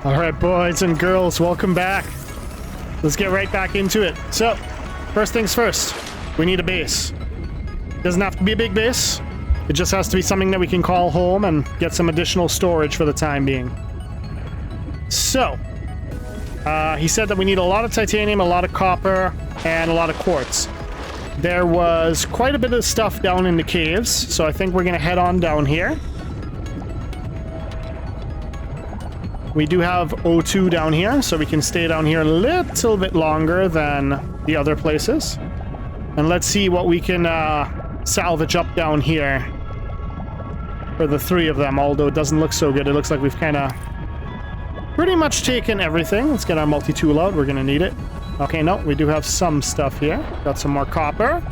All right, boys and girls, welcome back. Let's get right back into it. So, first things first, we need a base. Doesn't have to be a big base. It just has to be something that we can call home and get some additional storage for the time being. So, he said that we need a lot of titanium, a lot of copper, and a lot of quartz. There was quite a bit of stuff down in the caves, so I think we're going to head on down here. We do have O2 down here, so we can stay down here a little bit longer than the other places. And let's see what we can salvage up down here for the three of them, although it doesn't look so good. It looks like we've kind of pretty much taken everything. Let's get our multi-tool out. We're going to need it. Okay, no, we do have some stuff here. Got some more copper.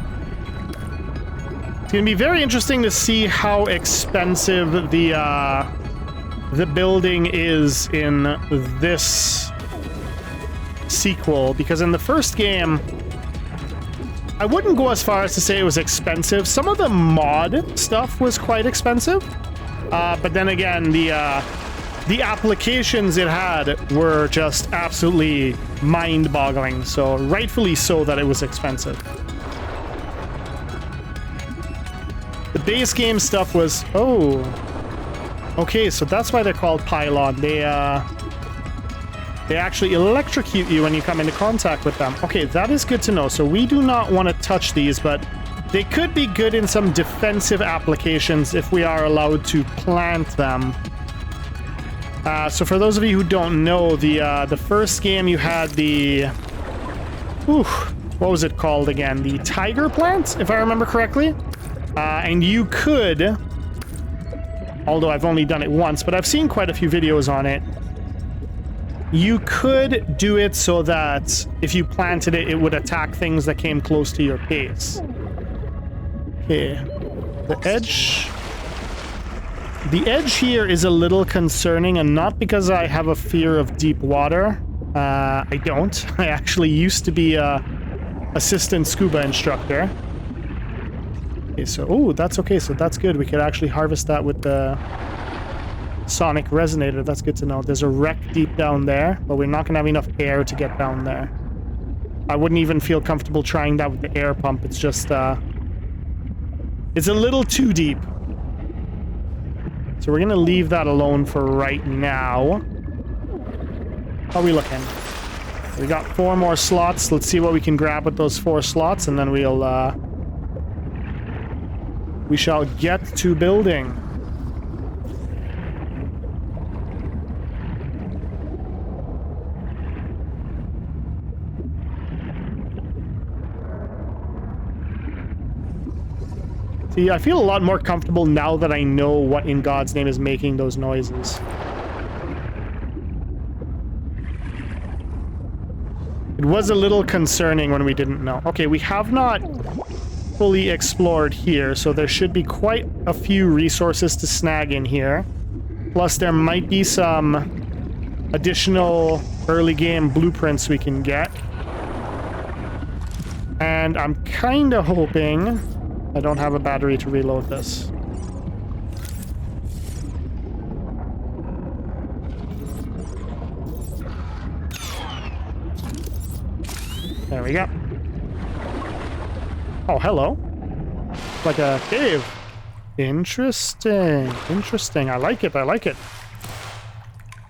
It's going to be very interesting to see how expensive the building is in this sequel, because in the first game, I wouldn't go as far as to say it was expensive. Some of the mod stuff was quite expensive, but then again, the applications it had were just absolutely mind-boggling, so rightfully so that it was expensive. The base game stuff was... Oh... Okay, so that's why they're called pylon. They actually electrocute you when you come into contact with them. Okay, that is good to know. So we do not want to touch these, but they could be good in some defensive applications if we are allowed to plant them. So for those of you who don't know, the first game you had the... what was it called again? The tiger plant, if I remember correctly. And you could... Although I've only done it once, but I've seen quite a few videos on it. You could do it so that if you planted it, it would attack things that came close to your base. Okay. The edge here is a little concerning, and not because I have a fear of deep water. I don't. I actually used to be a assistant scuba instructor. Okay, so, oh, that's okay, so that's good. We could actually harvest that with the sonic resonator. That's good to know. There's a wreck deep down there, but we're not going to have enough air to get down there. I wouldn't even feel comfortable trying that with the air pump. It's just, it's a little too deep. So we're going to leave that alone for right now. How are we looking? We got 4 more slots. Let's see what we can grab with those 4 slots, and then we'll, we shall get to building. See, I feel a lot more comfortable now that I know what in God's name is making those noises. It was a little concerning when we didn't know. Okay, we have not fully explored here, so there should be quite a few resources to snag in here. Plus, there might be some additional early game blueprints we can get. And I'm kind of hoping... I don't have a battery to reload this. There we go. Oh, hello. Like a cave. Interesting. Interesting. I like it. I like it.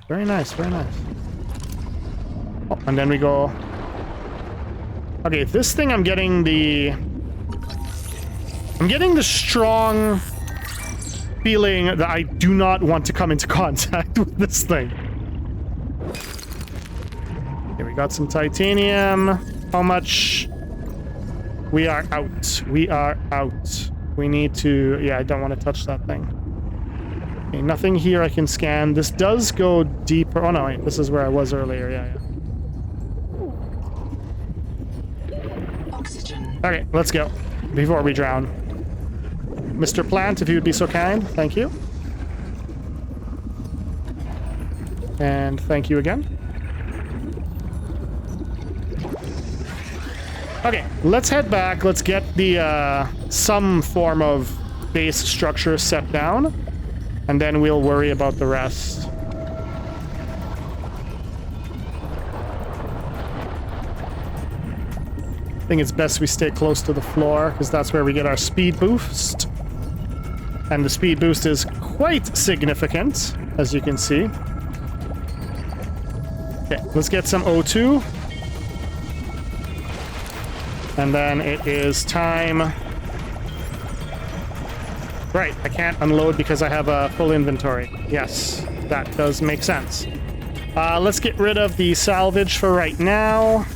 Very nice. Very nice. Oh, and then we go... Okay, this thing I'm getting the strong feeling that I do not want to come into contact with this thing. Okay, we got some titanium. How much... We are out. We are out. We need to... Yeah, I don't want to touch that thing. Okay, nothing here I can scan. This does go deeper. Oh, no, wait. This is where I was earlier. Yeah, yeah. Oxygen. Okay, let's go. Before we drown. Mr. Plant, if you would be so kind. Thank you. And thank you again. Okay, let's head back. Let's get the some form of base structure set down, and then we'll worry about the rest. think it's best we stay close to the floor because that's where we get our speed boost. And the speed boost is quite significant, as you can see. Okay, let's get some O2. And then it is time... Right, I can't unload because I have a full inventory. Yes, that does make sense. Let's get rid of the salvage for right now.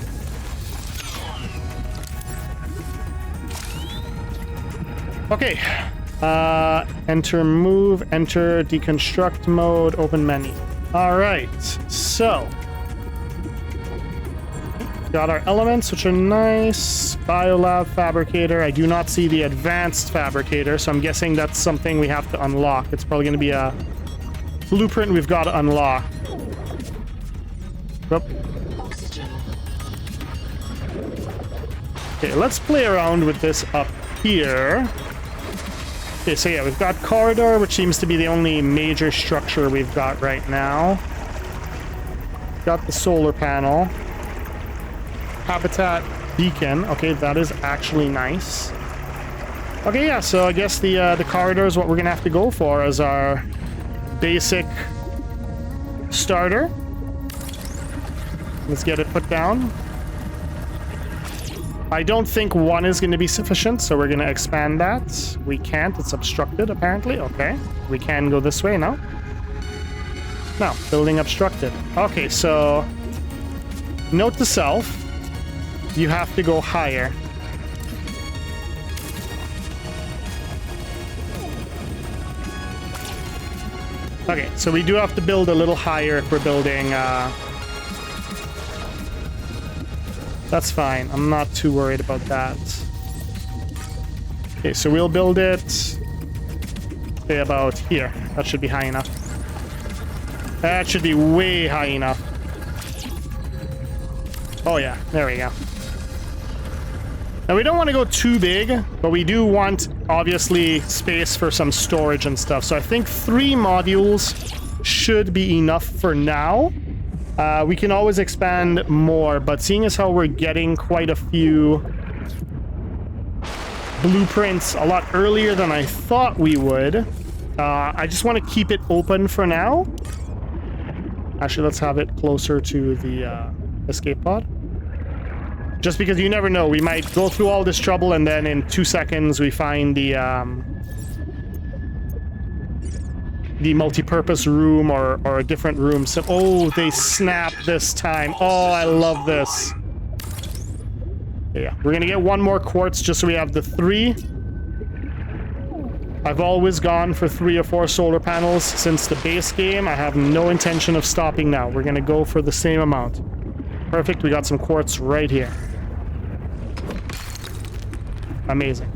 Okay. Enter move, enter deconstruct mode, open menu. All right, so got our elements, which are nice. Biolab fabricator. I do not see the advanced fabricator, so I'm guessing that's something we have to unlock. It's probably going to be a blueprint we've got to unlock. Oop. Okay, let's play around with this up here. Okay, so yeah, we've got corridor, which seems to be the only major structure we've got right now. Got the solar panel. Habitat beacon. Okay, that is actually nice. Okay, yeah, so I guess the corridor is what we're gonna have to go for as our basic starter. Let's get it put down. I don't think one is going to be sufficient, so we're going to expand that. We can't. It's obstructed, apparently. Okay. We can go this way now. No, building obstructed. Okay, so note to self, you have to go higher. Okay, so we do have to build a little higher if we're building... That's fine. I'm not too worried about that. Okay, so we'll build it, say, about here. That should be high enough. That should be way high enough. Oh yeah, there we go. Now we don't want to go too big, but we do want, obviously, space for some storage and stuff. So I think 3 modules should be enough for now. We can always expand more, but seeing as how we're getting quite a few blueprints a lot earlier than I thought we would, I just want to keep it open for now. Actually, let's have it closer to the escape pod. Just because you never know, we might go through all this trouble and then in 2 seconds we find the multi-purpose room or a different room. So, oh, they snapped this time. Oh, I love this. Yeah, we're gonna get 1 more quartz just so we have the 3. I've always gone for 3 or 4 solar panels since the base game. I have no intention of stopping now. We're gonna go for the same amount. Perfect, we got some quartz right here. Amazing.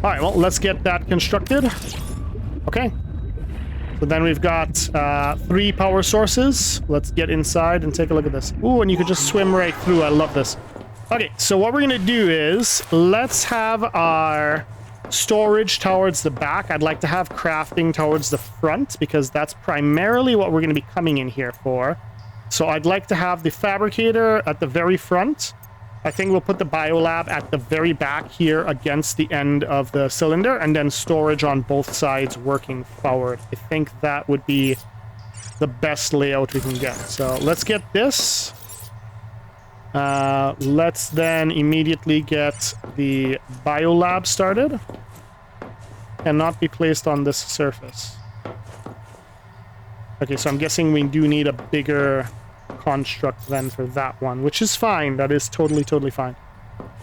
All right, well, let's get that constructed. Okay, so then we've got 3 power sources. Let's get inside and take a look at this. Ooh, and you could just swim right through. I love this. Okay, so what we're gonna do is let's have our storage towards the back. I'd like to have crafting towards the front because that's primarily what we're gonna be coming in here for. So I'd like to have the fabricator at the very front. I think we'll put the biolab at the very back here against the end of the cylinder, and then storage on both sides working forward. I think that would be the best layout we can get. So let's get this. Let's then immediately get the biolab started. Cannot be placed on this surface. Okay, so I'm guessing we do need a bigger construct then for that one, which is fine. That is totally fine.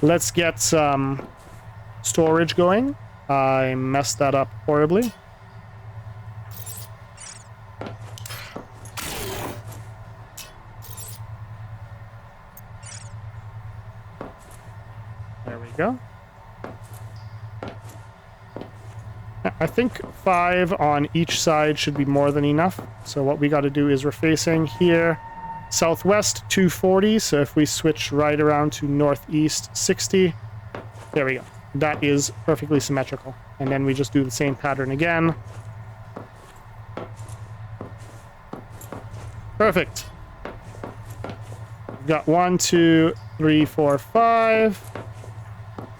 Let's get some storage going. I messed that up horribly. There we go. I think 5 on each side should be more than enough. So what we got to do is we're facing here southwest 240, so if we switch right around to northeast 60, there we go. That is perfectly symmetrical. And then we just do the same pattern again. Perfect. We've got 1, 2, 3, 4, 5.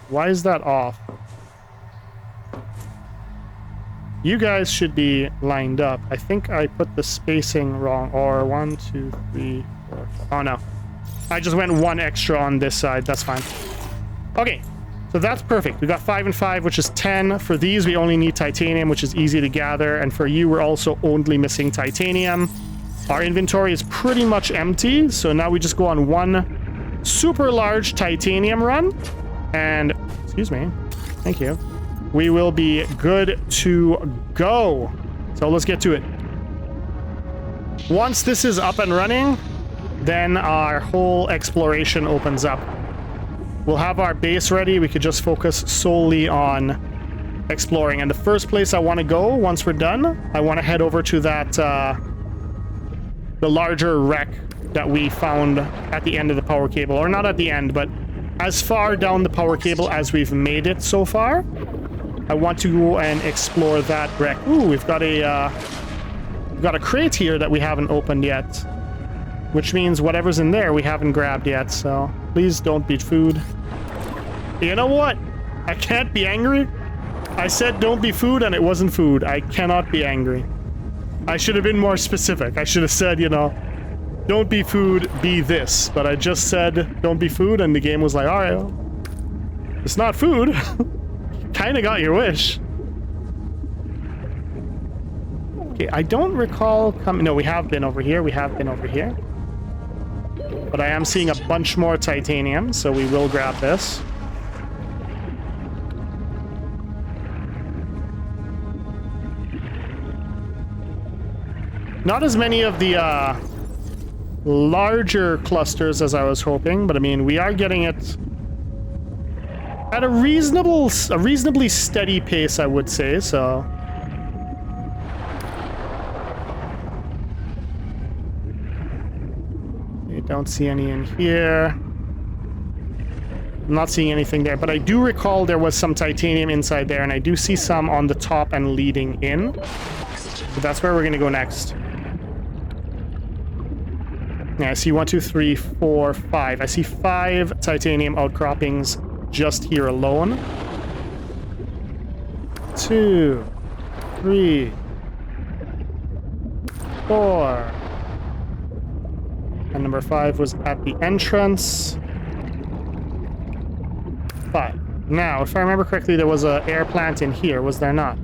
Why is that off? You guys should be lined up. I think I put the spacing wrong. Or 1, 2, 3, 4, 5. Oh no. I just went 1 extra on this side. That's fine. Okay. So that's perfect. We got 5 and 5, which is 10. For these, we only need titanium, which is easy to gather. And for you, we're also only missing titanium. Our inventory is pretty much empty. So now we just go on 1 super large titanium run. And, excuse me. Thank you. We will be good to go. So let's get to it. Once this is up and running, then our whole exploration opens up. We'll have our base ready. We could just focus solely on exploring. And the first place I want to go, once we're done, I want to head over to that, the larger wreck that we found at the end of the power cable. Or not at the end, but as far down the power cable as we've made it so far. I want to go and explore that wreck. Ooh, we've got a crate here that we haven't opened yet. Which means whatever's in there we haven't grabbed yet, so please don't be food. You know what? I can't be angry. I said don't be food and it wasn't food. I cannot be angry. I should have been more specific. I should have said, you know, don't be food, be this. But I just said don't be food and the game was like, alright, well, it's not food. Kinda got your wish. Okay, I don't recall coming... No, we have been over here. We have been over here. But I am seeing a bunch more titanium, so we will grab this. Not as many of the larger clusters as I was hoping, but I mean, we are getting it at a reasonably steady pace, I would say, so... Don't see any in here. I'm not seeing anything there, but I do recall there was some titanium inside there, and I do see some on the top and leading in. So that's where we're going to go next. Yeah, I see 1, 2, 3, 4, 5. I see 5 titanium outcroppings just here alone. 2, 3, 4. And number 5 was at the entrance. 5. Now, if I remember correctly, there was an air plant in here, was there not?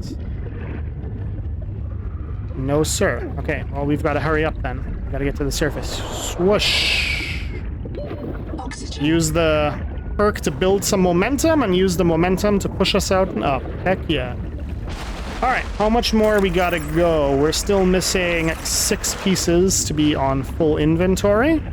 No, sir. Okay, well, we've got to hurry up then. We've got to get to the surface. Swoosh! Oxygen. Use the perk to build some momentum, and use the momentum to push us out and up. Heck yeah. Alright, how much more we gotta go? We're still missing 6 pieces to be on full inventory.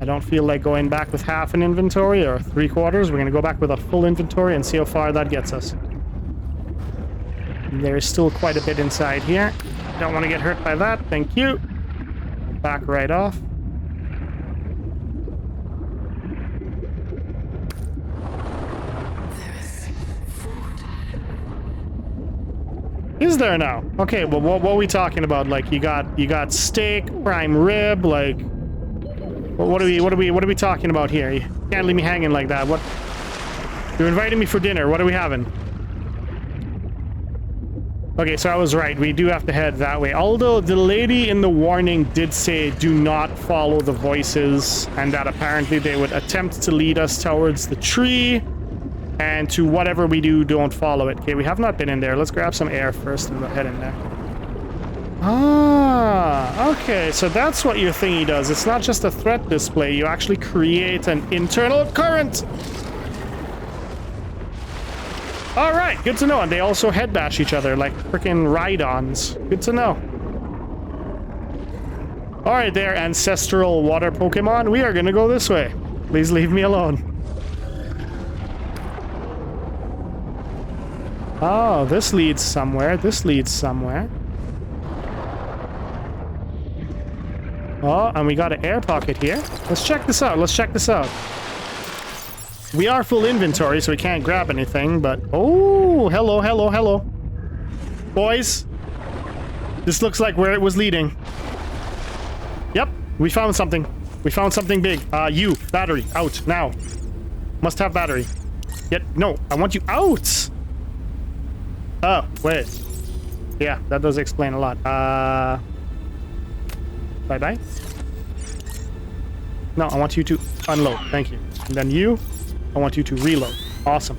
I don't feel like going back with half an inventory or 3/4. We're gonna go back with a full inventory and see how far that gets us. There's still quite a bit inside here. Don't want to get hurt by that, thank you. Back right off. Is there now? Okay, well, what are we talking about? Like, you got steak, prime rib, like, what are we talking about here? You can't leave me hanging like that. What? You're inviting me for dinner. What are we having? Okay, so I was right. We do have to head that way. Although the lady in the warning did say do not follow the voices, and that apparently they would attempt to lead us towards the tree. And to whatever we do, don't follow it. Okay, we have not been in there. Let's grab some air first and go head in there. Ah, okay. So that's what your thingy does. It's not just a threat display. You actually create an internal current. All right, good to know. And they also head bash each other like freaking Rhydons. Good to know. All right, there, ancestral water Pokemon. We are going to go this way. Please leave me alone. Oh, this leads somewhere. This leads somewhere. Oh, and we got an air pocket here. Let's check this out. Let's check this out. We are full inventory, so we can't grab anything, but... Oh, hello, hello, hello. Boys, this looks like where it was leading. Yep, we found something. We found something big. You. Battery. Out. Now. Must have battery. No. I want you out! Oh, wait. Yeah, that does explain a lot. Bye-bye. No, I want you to unload. Thank you. And then you, I want you to reload. Awesome.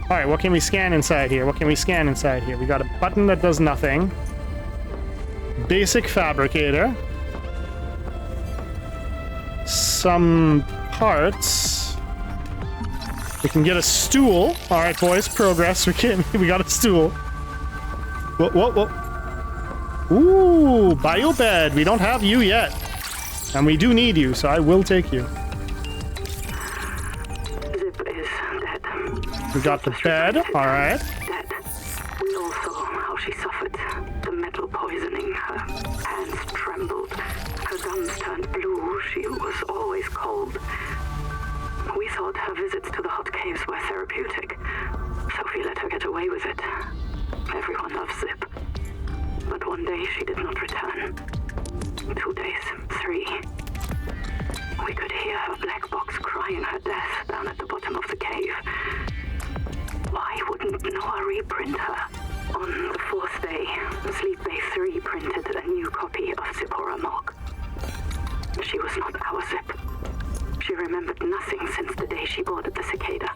All right, what can we scan inside here? What can we scan inside here? We got a button that does nothing. Basic fabricator. Some parts. We can get a stool. All right, boys, progress. We got a stool. Whoa. Ooh, biobed. We don't have you yet. And we do need you, so I will take you. Zip is dead. We got the bed. All right. Dead. We all saw how she suffered. The metal poisoning. Her hands trembled. Her gums turned blue. She was always cold. We thought her visits to the hot caves were therapeutic. Sophie let her get away with it. Everyone loves Zip. But one day she did not return. 2 days, 3. We could hear her black box crying her death down at the bottom of the cave. Why wouldn't Noah reprint her? On the 4th day, Sleep Bay 3 printed a new copy of Zipporah Mock. She was not our Zip. She remembered nothing since the day she boarded the Cicada.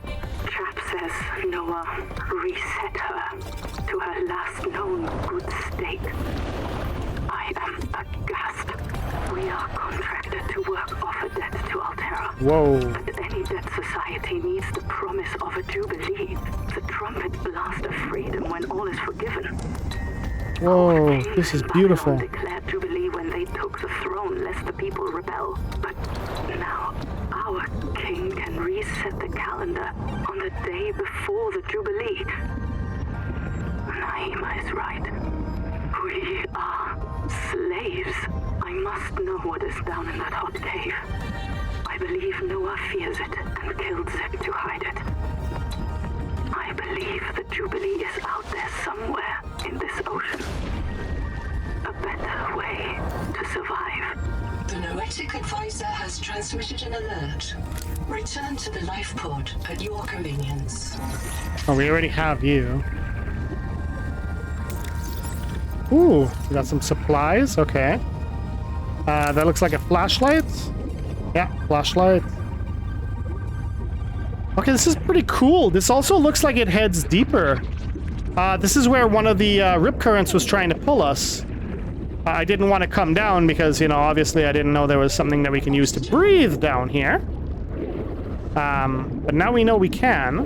Chap says Noah reset her to her last known good state. I am aghast. We are contracted to work off a debt to Altera. Whoa. But any debt society needs the promise of a jubilee. The trumpet blast of freedom when all is forgiven. Whoa, this is beautiful. Babylon declared jubilee when they took the throne, lest the people rebel. But now our king can reset the calendar on the day before the jubilee. Naima is right. We are slaves. I must know what is down in that hot cave. I believe Noah fears it and killed Zip to hide it. I believe the Jubilee is out there somewhere in this ocean. A better way to survive. The Noetic advisor has transmitted an alert. Return to the life pod at your convenience. Oh, we already have you. Ooh, we got some supplies. Okay. That looks like a flashlight. Yeah, flashlight. Okay, this is pretty cool. This also looks like it heads deeper. This is where one of the rip currents was trying to pull us. I didn't want to come down because, you know, obviously I didn't know there was something that we can use to breathe down here. But now we know we can,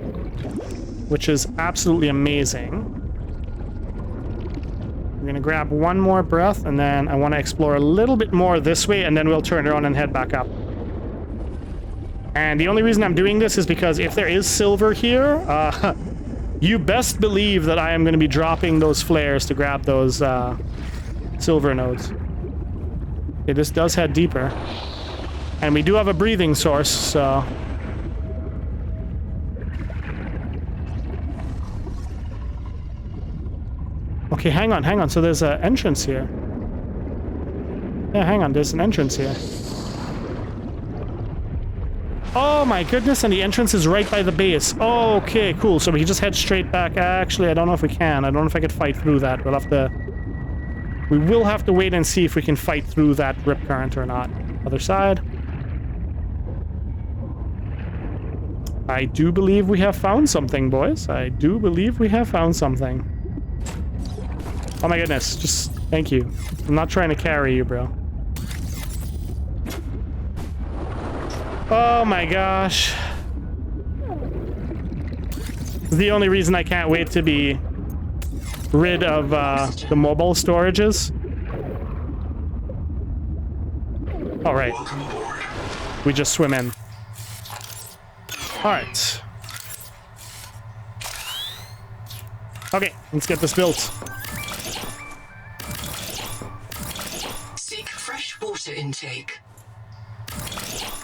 which is absolutely amazing. We're gonna grab one more breath, and then I want to explore a little bit more this way, and then we'll turn around and head back up. And the only reason I'm doing this is because if there is silver here, you best believe that I am going to be dropping those flares to grab those silver nodes. Okay, this does head deeper. And we do have a breathing source, so... Okay, hang on. So there's an entrance here. Yeah, hang on. There's an entrance here. Oh my goodness, and the entrance is right by the base. Okay, cool. So we can just head straight back. Actually, I don't know if we can. I don't know if I could fight through that. We'll have to... We will have to wait and see if we can fight through that rip current or not. Other side. I do believe we have found something, boys. I do believe we have found something. Oh my goodness, just thank you. I'm not trying to carry you, bro. Oh my gosh. The only reason I can't wait to be rid of the mobile storages. All right. We just swim in. All right. Okay, let's get this built. Fresh water intake.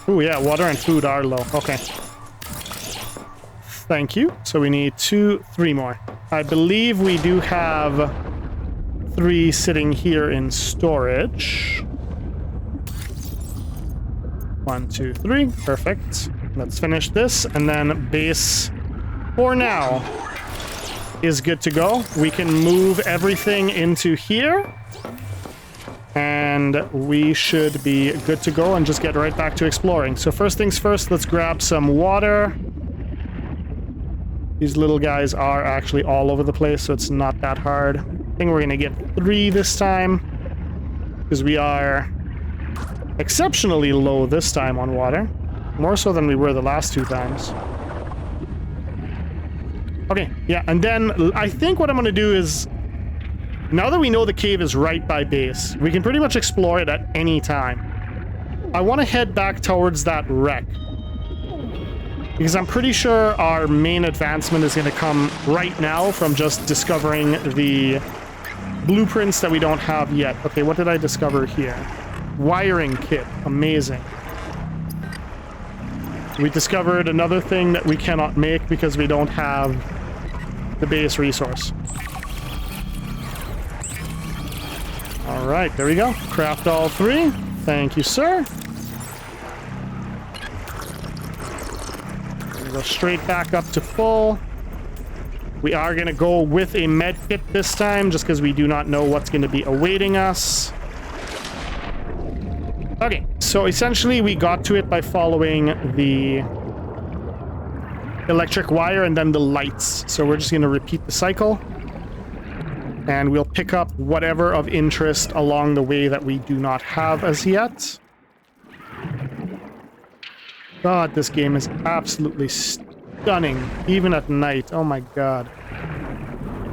Ooh, yeah, water and food are low. Okay. Thank you. So we need 3 more. I believe we do have 3 sitting here in storage. 1, 2, 3. Perfect. Let's finish this, and then base for now is good to go. We can move everything into here, and we should be good to go and just get right back to exploring. So first things first, let's grab some water. These little guys are actually all over the place, so it's not that hard. I think we're gonna get 3 this time, because we are exceptionally low this time on water. More so than we were the last 2 times. Okay, yeah, and then I think what I'm gonna do is, now that we know the cave is right by base, we can pretty much explore it at any time. I want to head back towards that wreck, because I'm pretty sure our main advancement is going to come right now from just discovering the blueprints that we don't have yet. Okay, what did I discover here? Wiring kit. Amazing. We discovered another thing that we cannot make because we don't have the base resource. All right, there we go. Craft all 3. Thank you, sir. We'll go straight back up to full. We are going to go with a med kit this time, just because we do not know what's going to be awaiting us. Okay, so essentially we got to it by following the electric wire and then the lights. So we're just going to repeat the cycle. And we'll pick up whatever of interest along the way that we do not have as yet. God, this game is absolutely stunning, even at night. Oh my god.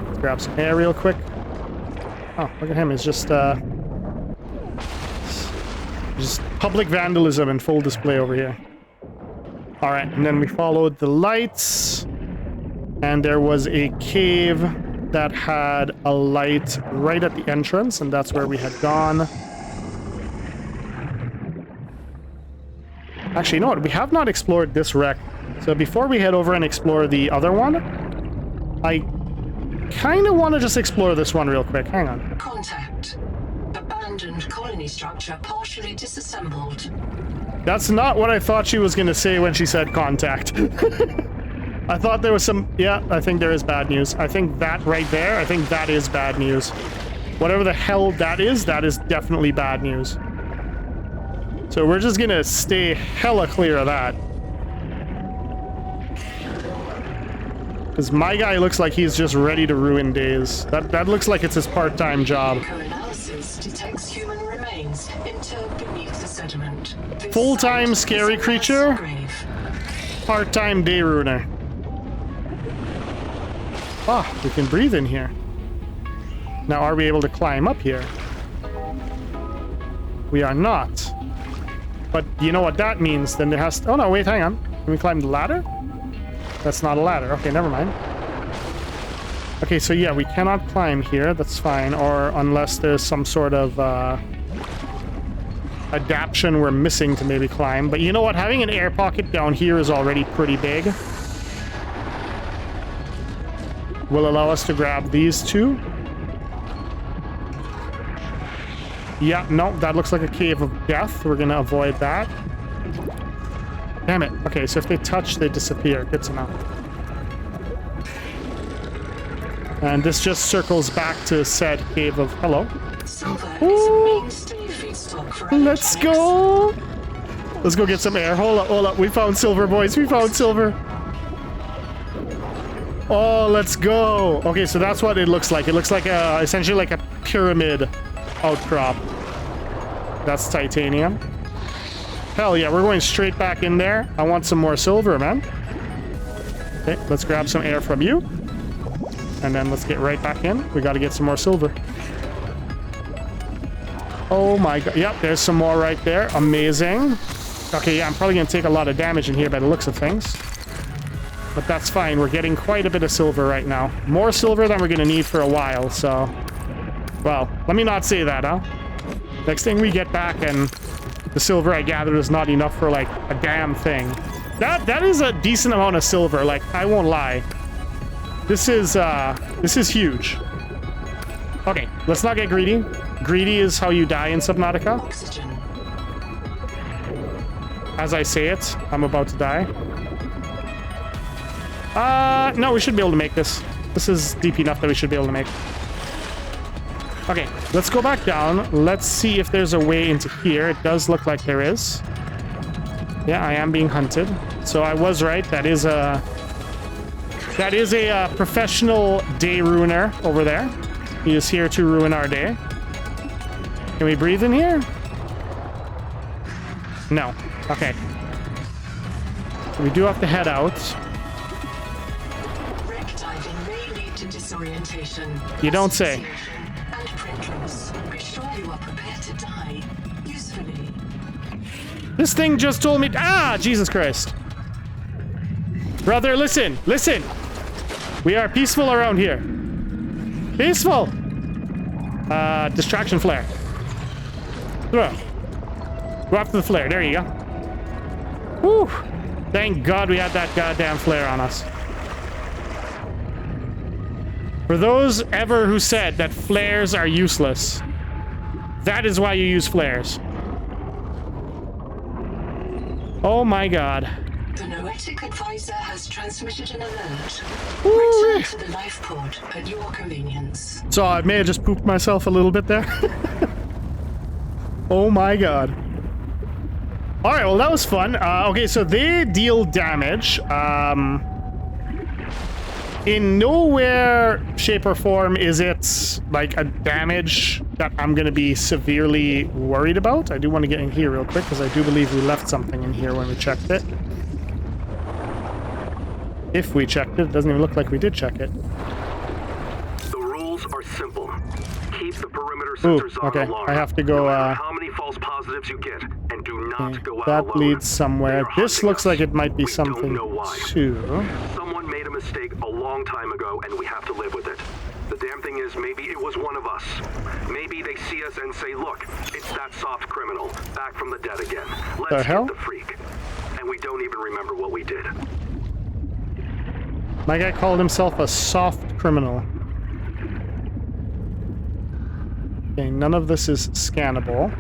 Let's grab some air real quick. Oh, look at him. He's just public vandalism in full display over here. All right, and then we followed the lights. And there was a cave that had a light right at the entrance, and that's where we had gone. Actually, you know what? We have not explored this wreck. So before we head over and explore the other one, I kind of want to just explore this one real quick. Hang on. Contact. Abandoned colony structure partially disassembled. That's not what I thought she was going to say when she said contact. I thought there was some... Yeah, I think there is bad news. I think that right there, I think that is bad news. Whatever the hell that is definitely bad news. So we're just gonna stay hella clear of that. Because my guy looks like he's just ready to ruin days. That looks like it's his part-time job. Analysis detects human remains interred beneath the sediment. Full-time scary creature, part-time day ruiner. Ah, we can breathe in here. Now, are we able to climb up here? We are not. But you know what that means? Then there has to... Oh, no, wait, hang on. Can we climb the ladder? That's not a ladder. Okay, never mind. Okay, so yeah, we cannot climb here. That's fine. Or unless there's some sort of adaptation we're missing to maybe climb. But you know what? Having an air pocket down here is already pretty big. Will allow us to grab these 2. Yeah, no, that looks like a cave of death. We're gonna avoid that. Damn it. Okay, so if they touch, they disappear. Good to know. And this just circles back to said cave of... Hello. Ooh. Let's go. Let's go get some air. Hold up, hold up. We found silver, boys. We found silver. Oh, let's go. Okay, so that's what it looks like. It looks like essentially like a pyramid outcrop. That's titanium. Hell yeah, we're going straight back in there. I want some more silver, man. Okay, let's grab some air from you. And then let's get right back in. We got to get some more silver. Oh my god. Yep, there's some more right there. Amazing. Okay, yeah, I'm probably going to take a lot of damage in here by the looks of things. But that's fine. We're getting quite a bit of silver right now. More silver than we're going to need for a while, so... Well, let me not say that, huh? Next thing we get back and the silver I gathered is not enough for, like, a damn thing. That is a decent amount of silver, like, I won't lie. This is huge. Okay, let's not get greedy. Greedy is how you die in Subnautica. Oxygen. As I say it, I'm about to die. No, we should be able to make this. This is deep enough that we should be able to make. Okay, let's go back down. Let's see if there's a way into here. It does look like there is. Yeah, I am being hunted. So I was right. That is a professional day ruiner over there. He is here to ruin our day. Can we breathe in here? No. Okay. We do have to head out. Wreck diving may lead to disorientation. You don't say. And print loss. Be sure you are prepared to die usefully. This thing just told me. Ah, Jesus Christ. Brother, listen. Listen. We are peaceful around here. Peaceful. Distraction flare. Throw. Go after the flare. There you go. Whew. Thank God we had that goddamn flare on us. For those ever who said that flares are useless, that is why you use flares. Oh my God. The Noetic advisor has transmitted an alert. Woo. Return to the life pod at your convenience. So I may have just pooped myself a little bit there. Oh my God. All right, well, that was fun. Okay, so they deal damage. In nowhere, shape, or form is it like a damage that I'm going to be severely worried about. I do want to get in here real quick because I do believe we left something in here when we checked it. If we checked it, it doesn't even look like we did check it. The rules are simple. Keep the perimeter Ooh, sensors on okay. alarm. I have to go. No matter how many false positives you get, and do not go out That alone. leads somewhere. They're This hunting looks us. like it might be We something don't know why. too. Someone made a mistake a long time ago, and we have to live with it. The damn thing is, maybe it was one of us. Maybe they see us and say, "Look, it's that soft criminal back from the dead again. Let's hell? get the freak." And we don't even remember what we did. My guy called himself a soft criminal. Okay, none of this is scannable.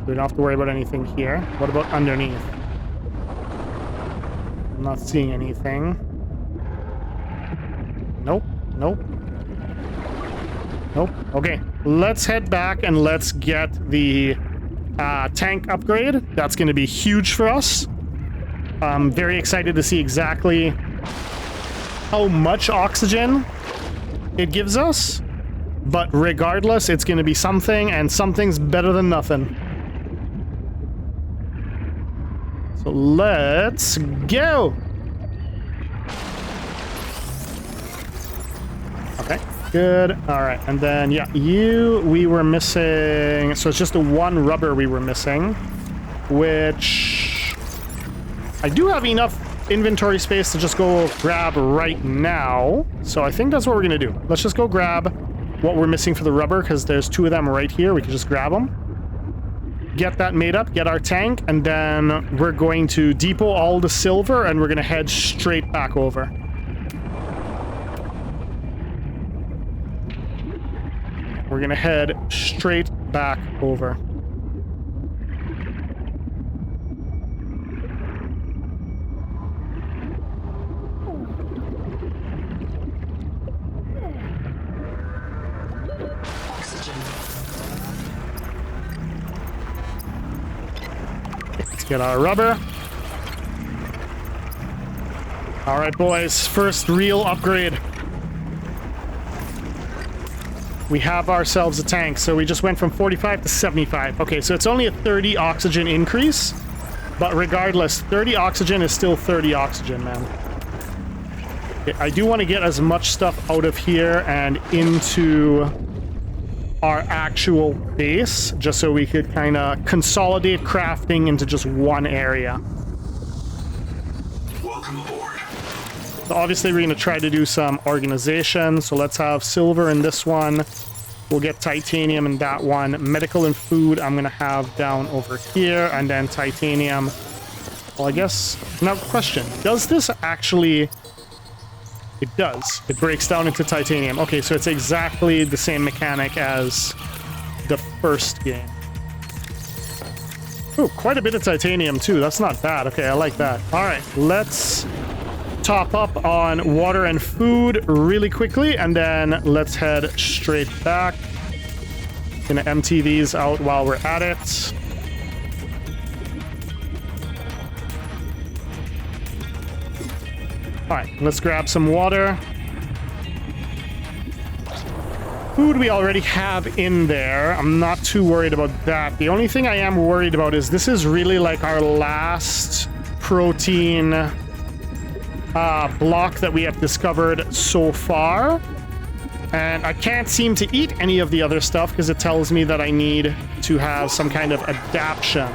We don't have to worry about anything here. What about underneath? I'm not seeing anything. Nope, nope. Nope. Okay, let's head back and let's get the tank upgrade. That's going to be huge for us. I'm very excited to see exactly how much oxygen it gives us. But regardless, it's going to be something, and something's better than nothing. So let's go. Okay, good. All right, and then, yeah, we were missing. So it's just the one rubber we were missing, which I do have enough inventory space to just go grab right now. So I think that's what we're going to do. Let's just go grab what we're missing for the rubber, because there's two of them right here. We can just grab them. Get that made up, get our tank, and then we're going to depot all the silver, and we're going to head straight back over. We're going to head straight back over. Let's get our rubber. All right, boys. First real upgrade. We have ourselves a tank. So we just went from 45 to 75. Okay, so it's only a 30 oxygen increase. But regardless, 30 oxygen is still 30 oxygen, man. Okay, I do want to get as much stuff out of here and into our actual base, just so we could kind of consolidate crafting into just one area. Welcome aboard. So obviously we're going to try to do some organization. So let's have silver in this one. We'll get titanium in that one. Medical and food I'm going to have down over here, and then titanium. Well, I guess, now question, does this actually... It does. It breaks down into titanium. Okay, so it's exactly the same mechanic as the first game. Ooh, quite a bit of titanium too. That's not bad. Okay, I like that. All right, let's top up on water and food really quickly, and then let's head straight back. Gonna empty these out while we're at it. All right, let's grab some water. Food we already have in there. I'm not too worried about that. The only thing I am worried about is this is really like our last protein block that we have discovered so far. And I can't seem to eat any of the other stuff because it tells me that I need to have some kind of adaptation.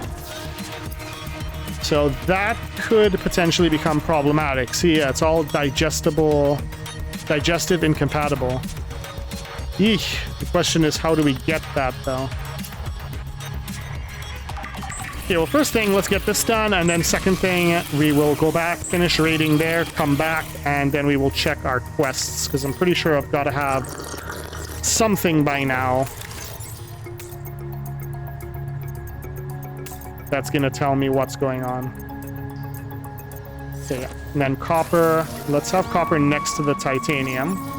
So that could potentially become problematic. See, yeah, it's all digestive incompatible. Eesh. The question is, how do we get that, though? Okay, well, first thing, let's get this done, and then second thing, we will go back, finish raiding there, come back, and then we will check our quests, because I'm pretty sure I've got to have something by now that's going to tell me what's going on. Okay, and then copper. Let's have copper next to the titanium.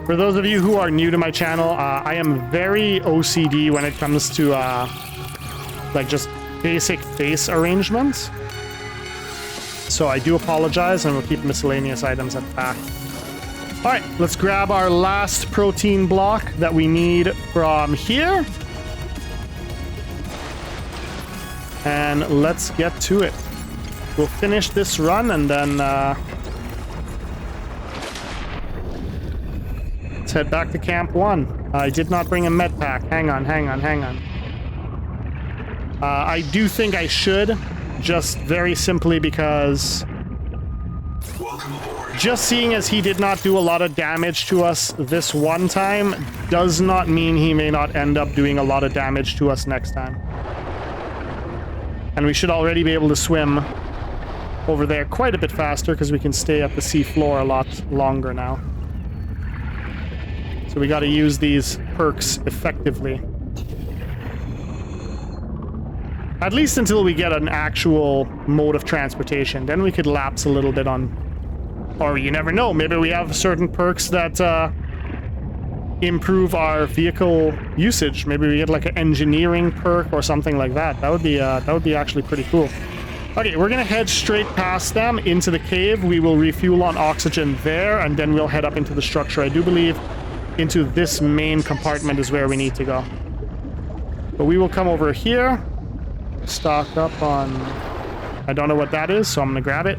For those of you who are new to my channel, I am very OCD when it comes to like just basic face arrangements. So I do apologize, and we'll keep miscellaneous items at the back. All right, let's grab our last protein block that we need from here. And let's get to it. We'll finish this run and then let's head back to Camp 1. I did not bring a med pack. Hang on. I do think I should, just very simply because just seeing as he did not do a lot of damage to us this one time does not mean he may not end up doing a lot of damage to us next time. And we should already be able to swim over there quite a bit faster because we can stay at the sea floor a lot longer now. So we got to use these perks effectively. At least until we get an actual mode of transportation. Then we could lapse a little bit on... Or you never know, maybe we have certain perks that improve our vehicle usage. Maybe we get like an engineering perk or something like that. That would be actually pretty cool. Okay, we're gonna head straight past them into the cave. We will refuel on oxygen there, and then we'll head up into the structure. I do believe into this main compartment is where we need to go. But we will come over here, stock up on... I don't know what that is, so I'm gonna grab it.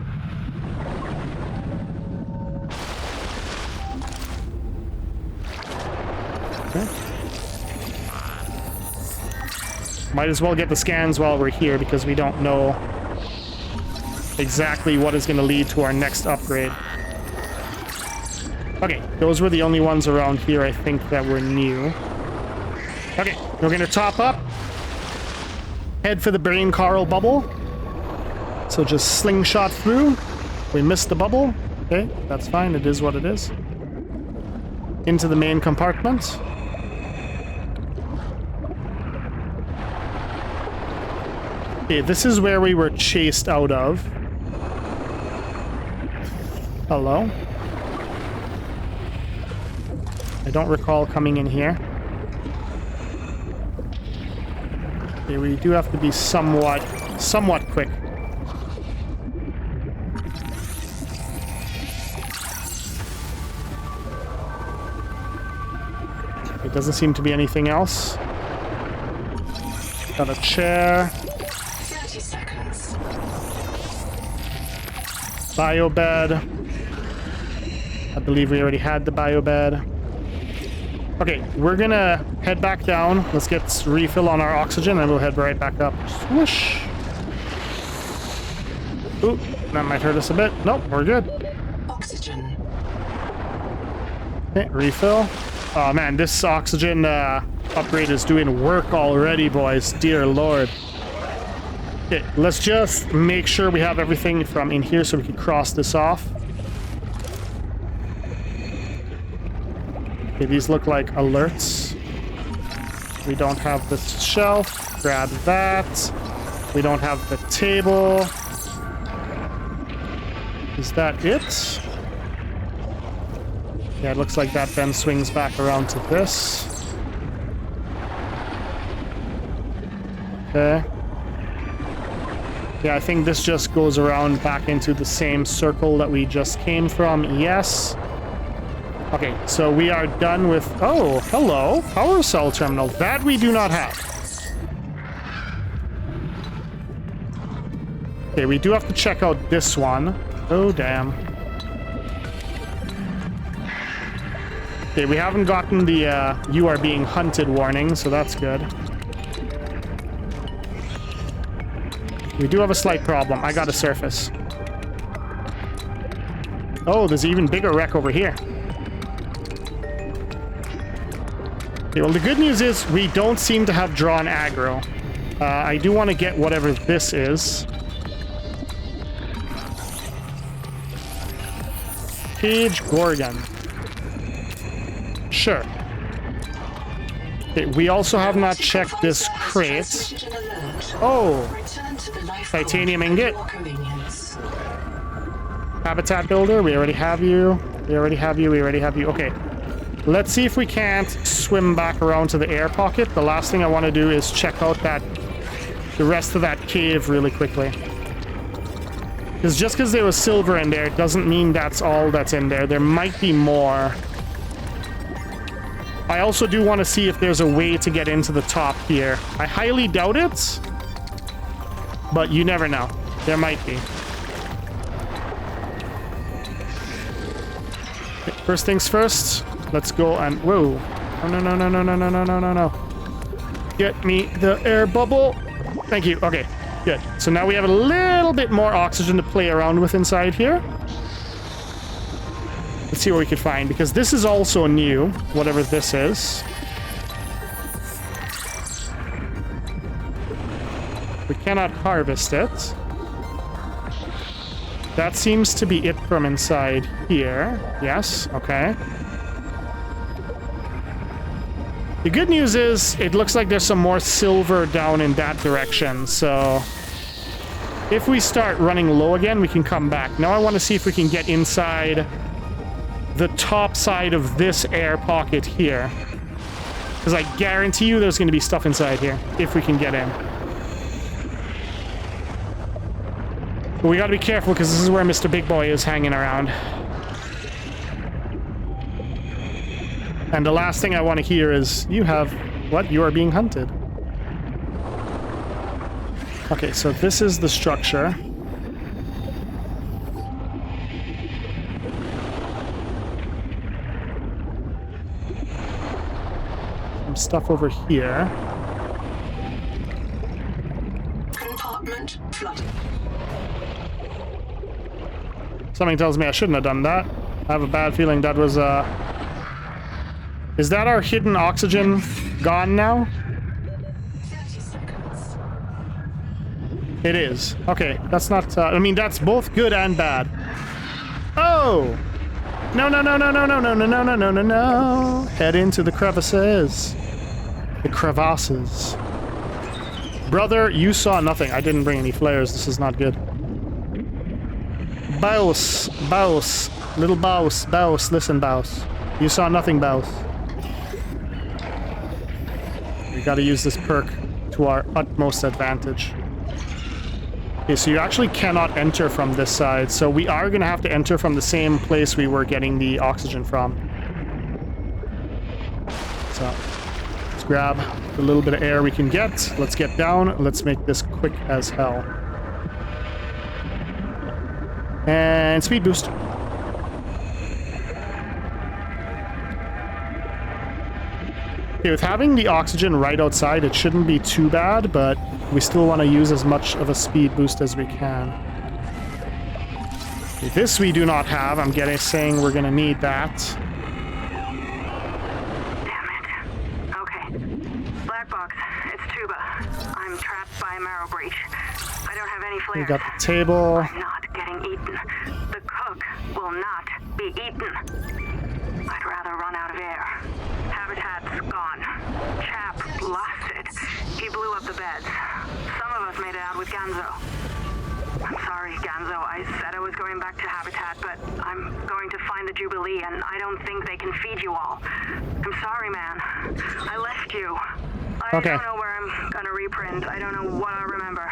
Okay. Might as well get the scans while we're here because we don't know exactly what is going to lead to our next upgrade. Okay, those were the only ones around here I think that were new. Okay, we're going to top up. Head for the brain coral bubble. So just slingshot through. We missed the bubble. Okay, that's fine. It is what it is. Into the main compartment. Okay, this is where we were chased out of. Hello? I don't recall coming in here. Okay, we do have to be somewhat quick. It doesn't seem to be anything else. Got a chair. 30 seconds. Bio bed. I believe we already had the bio bed. Okay, we're gonna head back down. Let's get refill on our oxygen and we'll head right back up. Swoosh. Ooh, that might hurt us a bit. Nope, we're good. Oxygen. Okay, refill. Oh man, this oxygen upgrade is doing work already, boys. Dear Lord. Okay, let's just make sure we have everything from in here so we can cross this off. Okay, these look like alerts. We don't have the shelf. Grab that. We don't have the table. Is that it? Yeah, it looks like that then swings back around to this. Okay. Yeah, I think this just goes around back into the same circle that we just came from. Yes. Okay, so we are done with... Oh, hello. Power cell terminal. That we do not have. Okay, we do have to check out this one. Oh, damn. Okay, we haven't gotten the you are being hunted warning, so that's good. We do have a slight problem. I got a surface. Oh, there's an even bigger wreck over here. Okay, well, the good news is we don't seem to have drawn aggro. I do want to get whatever this is. Cage Gorgon. Sure. Okay, we also have not checked this crate. Oh! Titanium ingot. Habitat builder, we already have you. We already have you, we already have you. Okay. Let's see if we can't swim back around to the air pocket. The last thing I want to do is check out the rest of that cave really quickly. Because just because there was silver in there doesn't mean that's all that's in there. There might be more. I also do want to see if there's a way to get into the top here. I highly doubt it, but you never know. There might be. Okay, first things first, let's go and... Whoa. No. Get me the air bubble. Thank you. Okay, good. So now we have a little bit more oxygen to play around with inside here. Let's see what we can find, because this is also new, whatever this is. We cannot harvest it. That seems to be it from inside here. Yes, okay. The good news is it looks like there's some more silver down in that direction, so if we start running low again, we can come back. Now I want to see if we can get inside the top side of this air pocket here, because I guarantee you there's going to be stuff inside here if we can get in. But we got to be careful, because this is where Mr. Big Boy is hanging around. And the last thing I want to hear is, you have... What? You are being hunted. Okay, so this is the structure. Some stuff over here. Compartment flooded. Something tells me I shouldn't have done that. I have a bad feeling that was, Is that our hidden oxygen gone now? 30 seconds. It is. Okay, that's not... I mean, that's both good and bad. Oh! No. Head into the crevices. The crevasses. Brother, you saw nothing. I didn't bring any flares. This is not good. Bouse. Little Bouse. Listen, Bouse. You saw nothing, Bouse. We gotta use this perk to our utmost advantage. Okay, so you actually cannot enter from this side, so we are gonna have to enter from the same place we were getting the oxygen from. So, let's grab the little bit of air we can get. Let's get down. Let's make this quick as hell. And speed boost. Okay, with having the oxygen right outside, it shouldn't be too bad, but we still want to use as much of a speed boost as we can. Okay, this we do not have. I'm saying we're going to need that. Damn it. Okay. Black box. It's Tuba. I'm trapped by a marrow breach. I don't have any flares. We got the table. I'm not getting eaten. The cook will not be eaten. I'd rather run out of air. Habitat's gone. Chap out with Ganzo. I'm sorry, Ganzo. I said I was going back to Habitat, but I'm going to find the Jubilee, and I don't think they can feed you all. I'm sorry, man. I left you. I Okay. don't know where I'm gonna reprint. I don't know what I remember.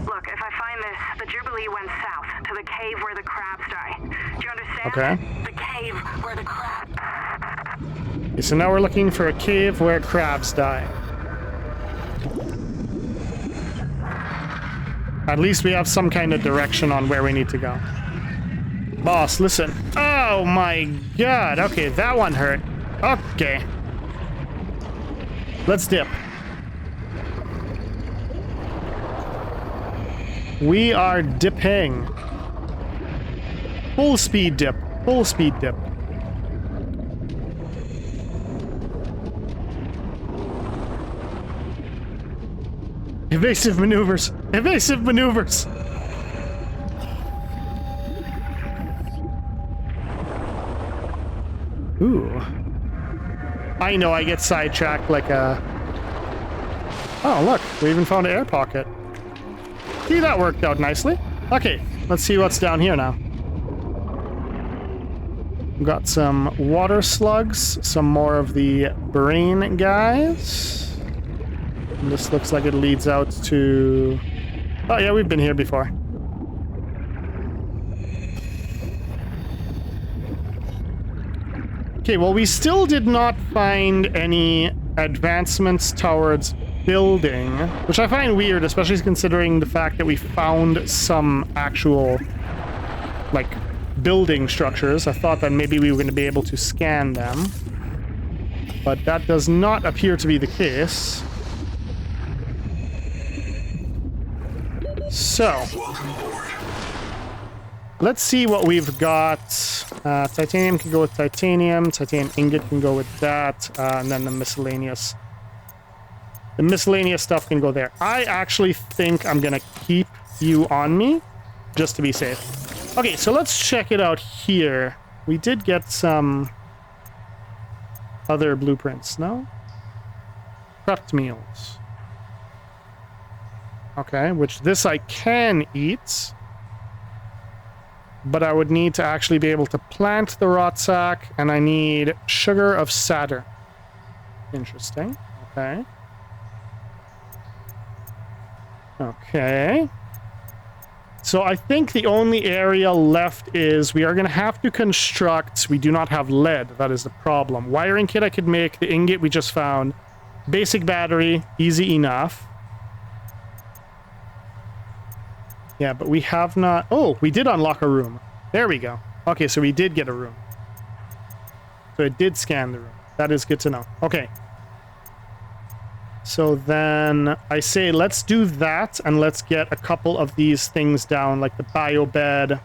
Look, if I find this, the Jubilee went south to the cave where the crabs die. Do you understand? Okay. The cave where the crabs... Okay, so now we're looking for a cave where crabs die. At least we have some kind of direction on where we need to go. Boss, listen. Oh my god. Okay, that one hurt. Okay. Let's dip. We are dipping. Full speed dip. Full speed dip. Evasive maneuvers. Evasive maneuvers. Ooh. I know I get sidetracked like a... Oh, look. We even found an air pocket. See, that worked out nicely. Okay, let's see what's down here now. We've got some water slugs, some more of the brain guys. And this looks like it leads out to... Oh yeah, we've been here before. Okay, well, we still did not find any advancements towards building, which I find weird, especially considering the fact that we found some actual, like, building structures. I thought that maybe we were going to be able to scan them, but that does not appear to be the case. So, let's see what we've got. Titanium can go with titanium. Titanium ingot can go with that. And then the miscellaneous. The miscellaneous stuff can go there. I actually think I'm going to keep you on me, just to be safe. Okay, so let's check it out here. We did get some other blueprints, no? Prepped meals. Okay, which this I can eat. But I would need to actually be able to plant the rot sack, and I need sugar of Saturn. Interesting. Okay. Okay. So I think the only area left is we are going to have to construct... We do not have lead. That is the problem. Wiring kit I could make. The ingot we just found. Basic battery. Easy enough. Yeah, but we have not... Oh, we did unlock a room. There we go. Okay, so we did get a room. So it did scan the room. That is good to know. Okay. So then I say let's do that, and let's get a couple of these things down, like the bio bed.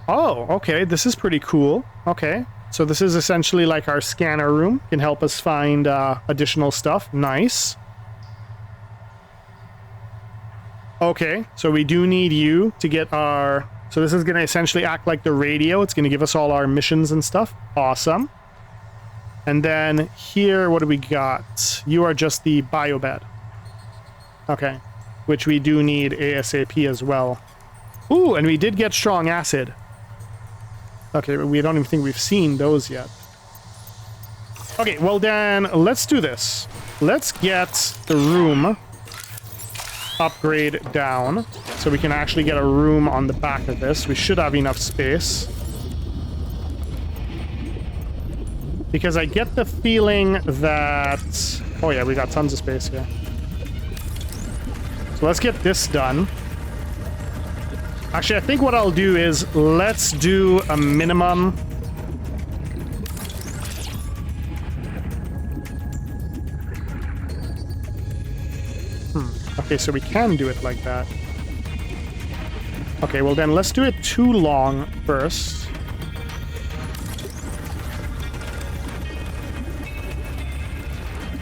Oh, okay. This is pretty cool. Okay. So this is essentially like our scanner room. Can help us find additional stuff. Nice. Okay, so we do need you to get our... So this is going to essentially act like the radio. It's going to give us all our missions and stuff. Awesome. And then here, what do we got? You are just the biobed. Okay, which we do need ASAP as well. Ooh, and we did get strong acid. Okay, but we don't even think we've seen those yet. Okay, well then, let's do this. Let's get the room... upgrade down so we can actually get a room on the back of this. We should have enough space, because I get the feeling that... Oh yeah, we got tons of space here. So let's get this done. Actually, I think what I'll do is let's do a minimum... Okay, so we can do it like that. Okay, well then let's do it too long first.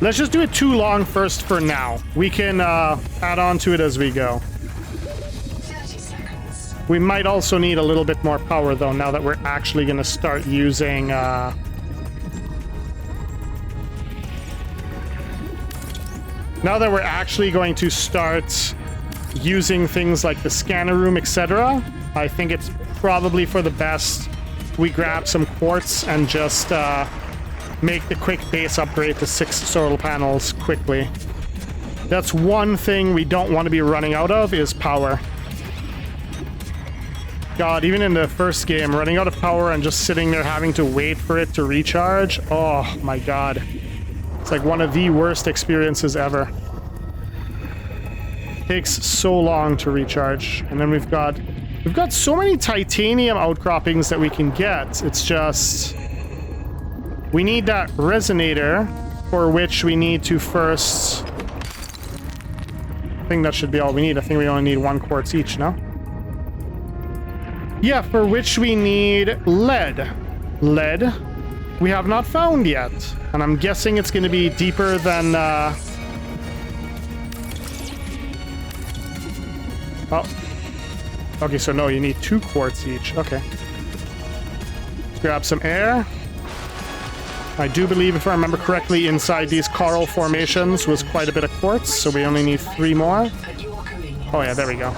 Let's just do it too long first for now. We can add on to it as we go. 30 seconds. We might also need a little bit more power though, now that we're actually going to start using... Now that we're actually going to start using things like the scanner room, etc., I think it's probably for the best we grab some quartz and just make the quick base upgrade to 6 solar panels quickly. That's one thing we don't want to be running out of, is power. God, even in the first game, running out of power and just sitting there having to wait for it to recharge, oh my god. It's like one of the worst experiences ever. Takes so long to recharge. And then we've got so many titanium outcroppings that we can get. It's just, we need that resonator, for which we need to first, I think that should be all we need. I think we only need 1 quartz each, no? Yeah, for which we need lead. Lead we have not found yet. And I'm guessing it's going to be deeper than... Oh. Okay, so no, you need 2 quartz each. Okay. Let's grab some air. I do believe, if I remember correctly, inside these coral formations was quite a bit of quartz, so we only need 3 more. Oh yeah, there we go.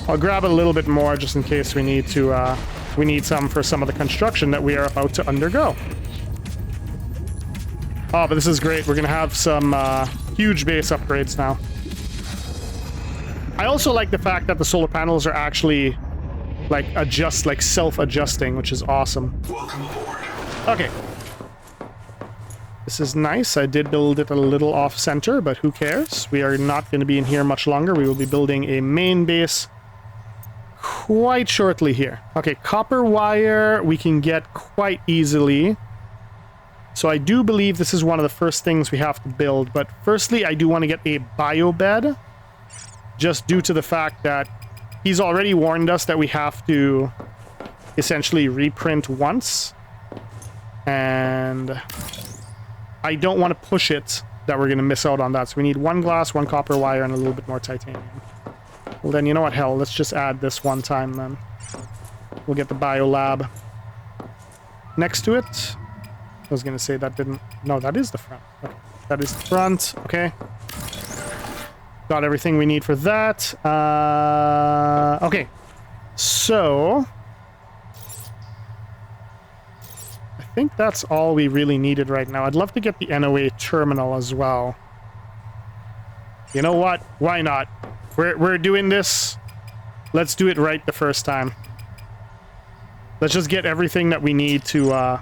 I'll grab a little bit more just in case we need to, we need some for some of the construction that we are about to undergo. Oh, but this is great. We're gonna have some huge base upgrades now. I also like the fact that the solar panels are actually like self-adjusting, which is awesome. Welcome aboard. Okay. This is nice. I did build it a little off-center, but who cares? We are not going to be in here much longer. We will be building a main base quite shortly here. Okay, copper wire we can get quite easily. So I do believe this is one of the first things we have to build. But firstly, I do want to get a biobed, just due to the fact that he's already warned us that we have to essentially reprint once. And I don't want to push it that we're going to miss out on that. So we need 1 glass, 1 copper wire, and a little bit more titanium. Well, then, you know what? Hell, let's just add this one time, then. We'll get the biolab next to it. I was going to say that didn't... No, that is the front. Okay. That is the front. Okay. Got everything we need for that. Okay. So... I think that's all we really needed right now. I'd love to get the NOA terminal as well. You know what? Why not? We're doing this. Let's do it right the first time. Let's just get everything that we need to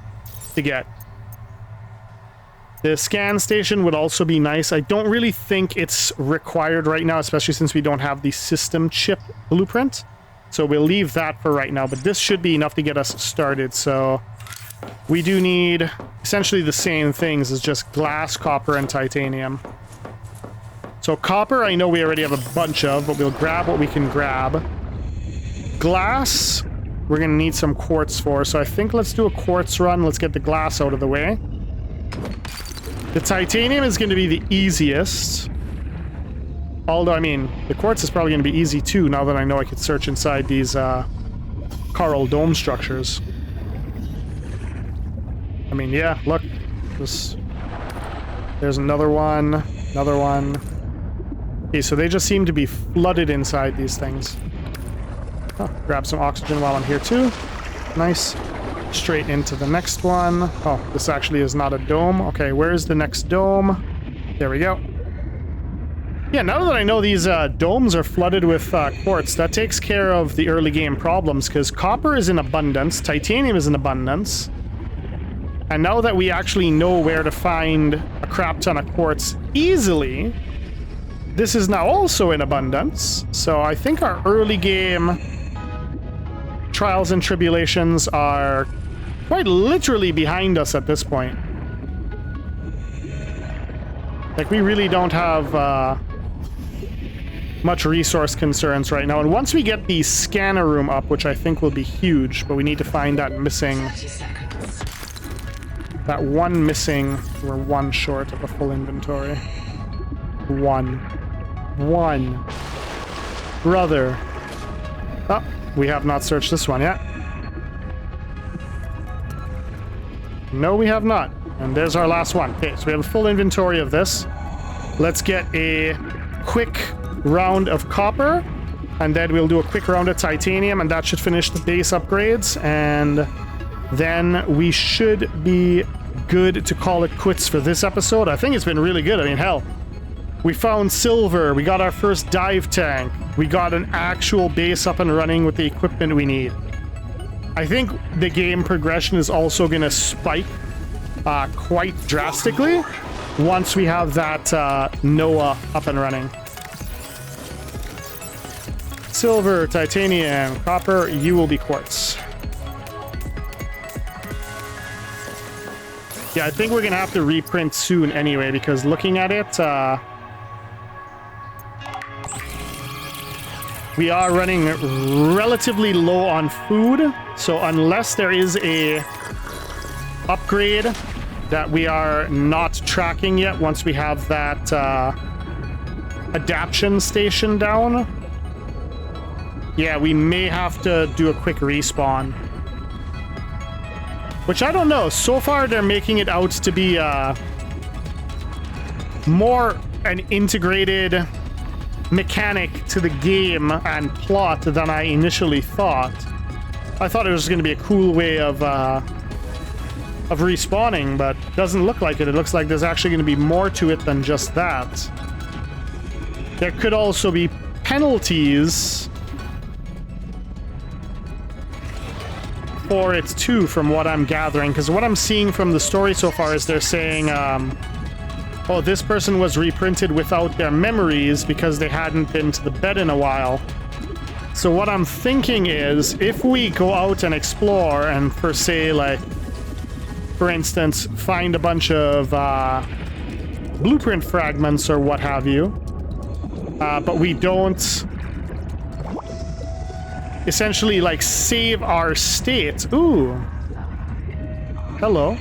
get. The scan station would also be nice. I don't really think it's required right now, especially since we don't have the system chip blueprint. So we'll leave that for right now, but this should be enough to get us started. So we do need essentially the same things as just glass, copper, and titanium. So copper, I know we already have a bunch of, but we'll grab what we can grab. Glass, we're going to need some quartz for, so I think let's do a quartz run. Let's get the glass out of the way. The titanium is going to be the easiest. Although, I mean, the quartz is probably going to be easy too, now that I know I could search inside these coral dome structures. I mean, yeah, look. There's another one. Another one. Okay, so they just seem to be flooded inside these things. Oh, grab some oxygen while I'm here too. Nice. Straight into the next one. Oh, this actually is not a dome. Okay, where's the next dome? There we go. Yeah, now that I know these domes are flooded with quartz, that takes care of the early game problems, because copper is in abundance, titanium is in abundance. And now that we actually know where to find a crap ton of quartz easily, this is now also in abundance. So I think our early game trials and tribulations are quite literally behind us at this point. Like, we really don't have much resource concerns right now. And once we get the scanner room up, which I think will be huge, but we need to find that missing... That one missing... We're 1 short of a full inventory. 1. Brother. Oh, we have not searched this one yet. No, we have not. And there's our last one. Okay, so we have a full inventory of this. Let's get a quick round of copper, and then we'll do a quick round of titanium, and that should finish the base upgrades, and then we should be good to call it quits for this episode. I think it's been really good. I mean, hell, we found silver, we got our first dive tank, we got an actual base up and running with the equipment we need. I think the game progression is also going to spike quite drastically once we have that NOAA up and running. Silver, titanium, copper, you will be quartz. Yeah, I think we're going to have to reprint soon anyway, because looking at it, we are running relatively low on food. So unless there is a upgrade that we are not tracking yet, once we have that adaptation station down, yeah, we may have to do a quick respawn. Which I don't know. So far, they're making it out to be more an integrated mechanic to the game and plot than I initially thought. I thought it was going to be a cool way of respawning, but it doesn't look like it. It looks like there's actually going to be more to it than just that. There could also be penalties for it too, from what I'm gathering, because what I'm seeing from the story so far is they're saying, oh, this person was reprinted without their memories because they hadn't been to the bed in a while. So what I'm thinking is, if we go out and explore and, for say, like, for instance, find a bunch of blueprint fragments or what have you, but we don't essentially, like, save our state. Ooh. Hello.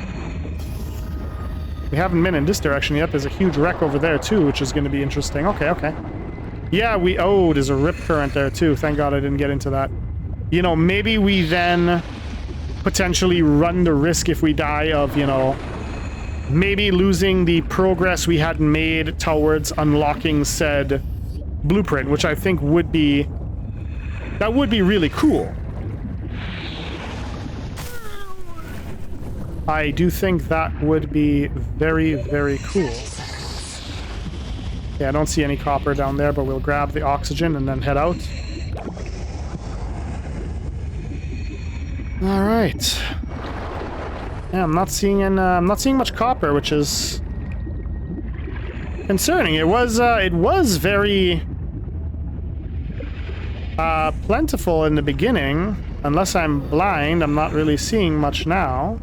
We haven't been in this direction yet. There's a huge wreck over there, too, which is going to be interesting. Okay, okay. Yeah, oh, there's a rip current there, too. Thank God I didn't get into that. You know, maybe we then potentially run the risk, if we die, of, you know, maybe losing the progress we had made towards unlocking said blueprint, which I think would be... that would be really cool. I do think that would be very, very cool. Yeah, I don't see any copper down there, but we'll grab the oxygen and then head out. All right. Yeah, I'm not seeing much copper, which is concerning. It was very plentiful in the beginning. Unless I'm blind, I'm not really seeing much now.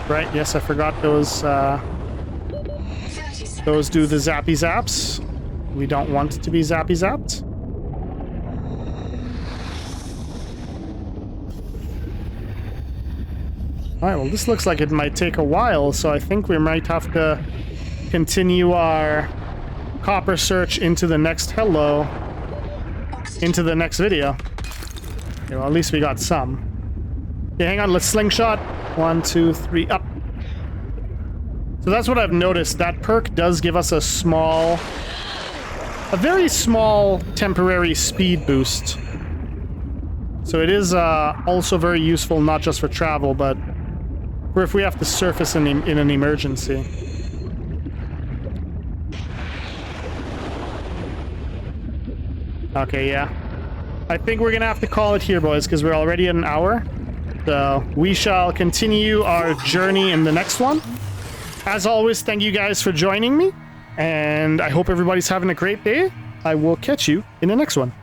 Right, yes, I forgot those do the zappy zaps. We don't want it to be zappy zapped. Alright, well, this looks like it might take a while, so I think we might have to continue our copper search into the next into the next video. Okay, well, at least we got some. Okay, hang on, let's slingshot. 1, 2, 3, up. So that's what I've noticed. That perk does give us a very small temporary speed boost. So it is also very useful, not just for travel, but for if we have to surface in an emergency. Okay, yeah. I think we're gonna have to call it here, boys, because we're already at an hour. So we shall continue our journey in the next one. As always, thank you guys for joining me, and I hope everybody's having a great day. I will catch you in the next one.